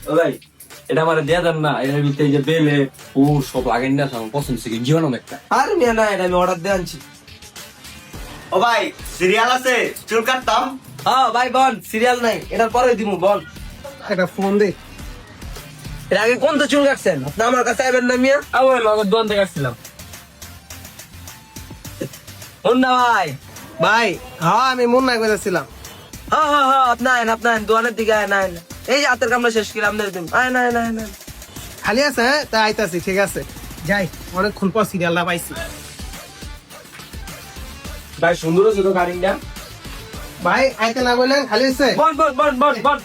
ও ভাই এটা আমার দেয়া দেন না, এর ভিতরে যে বেলে ও সব লাগেন না, আমার পছন্দ থেকে জীবন একটা। আর মিয়া না, এটা আমি অর্ডার দিয়ে আনছি। ও ভাই সিরিয়াল আছে, চুল কাটতাম। হ্যাঁ ভাই বল, সিরিয়াল নাই, এটার পরে দিমু বল। একটা ফোন দে। এর আগে কোন তো চুল কাটছেন আপনি? আমার কাছে আইবেন না মিয়া। ওই লগর দোকান থেকে আসছিলাম। মুন্না ভাই। ভাই হ্যাঁ আমি মুন্না কইতাছিলাম। হ্যাঁ হ্যাঁ হ্যাঁ, আপনি আইন, আপনি আইন, দোকানের দিকে আইন আইন। এই যে হাতের কামড়া শেষ করে আপনার দিন। আইন আইন আইন আইন। খালি আছে? হ্যাঁ তা আইতাছি, ঠিক আছে যাই, অনেকক্ষণ পর সিরিয়ালটা পাইছি। ভাই সুন্দর আছে তো কারিংটা। ভাই আইতে না বললেন, খালি আছে? বল বল বল বল বল।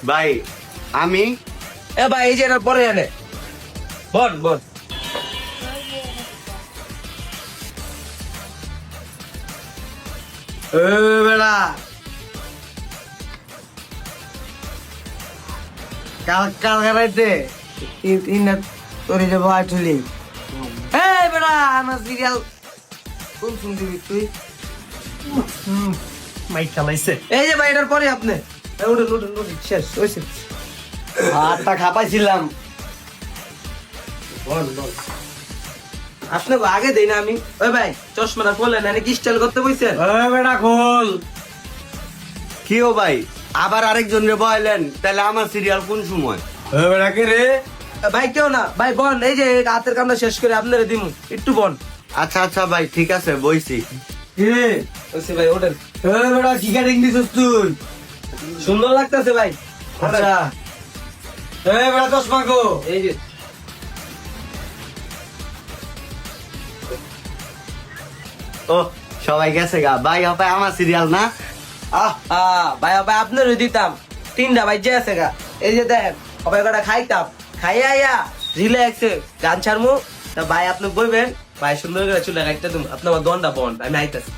ভাই আমি এ ভাই এই যে এটার পরে এনে বল বল। এ বেড়া কাল কারাইতে তোর যে ভাই চলি। এই বেড়া আমার সিরিয়াল কোন শুন দিবি তুই? মাই চালাইছে। এই যে ভাই এটার পরে আপনি উঠুন উঠুন উঠুন, শেষ হয়েছে। হাতটা খাপাইছিলাম। বল বল। আপনাকে আগে দেই না আমি? ওই ভাই চশমাটা খোলেন, এনে কি স্টাইল করতে বইছেন? বেটা খোল। কি ও ভাই, আবার আরেকজন রে বয়ালেন, তাহলে আমার সিরিয়াল কোন সময়? বেটা কে রে? ভাই কেউ না ভাই, বন এই যে হাতের কামটা শেষ করে আপনারা দিমু, একটু বন। আচ্ছা আচ্ছা ভাই ঠিক আছে, বইছি। কি রে? ওইসে ভাই ওঠেন। বেটা কি কাটিং দিছিস তুই? সুন্দর লাগতেছে ভাই। আচ্ছা বেটা চশমা গো। এই যে ও সবাই গেছে গা। ভাই ভাই আমার সিরিয়াল না। ভাই ভাই আপনারও দিতাম, তিনটা ভাই যে আছে গা। এই যে দেখ সবাই কটা খাইতাম, খাইয়া আইয়া রিল্যাক্সে গান ছাড়মু। তা ভাই আপনি বলবেন, ভাই সুন্দর করে চুলে কাটতে তুমি, আপনি আমার দনটা বন, আমি আইতাছি।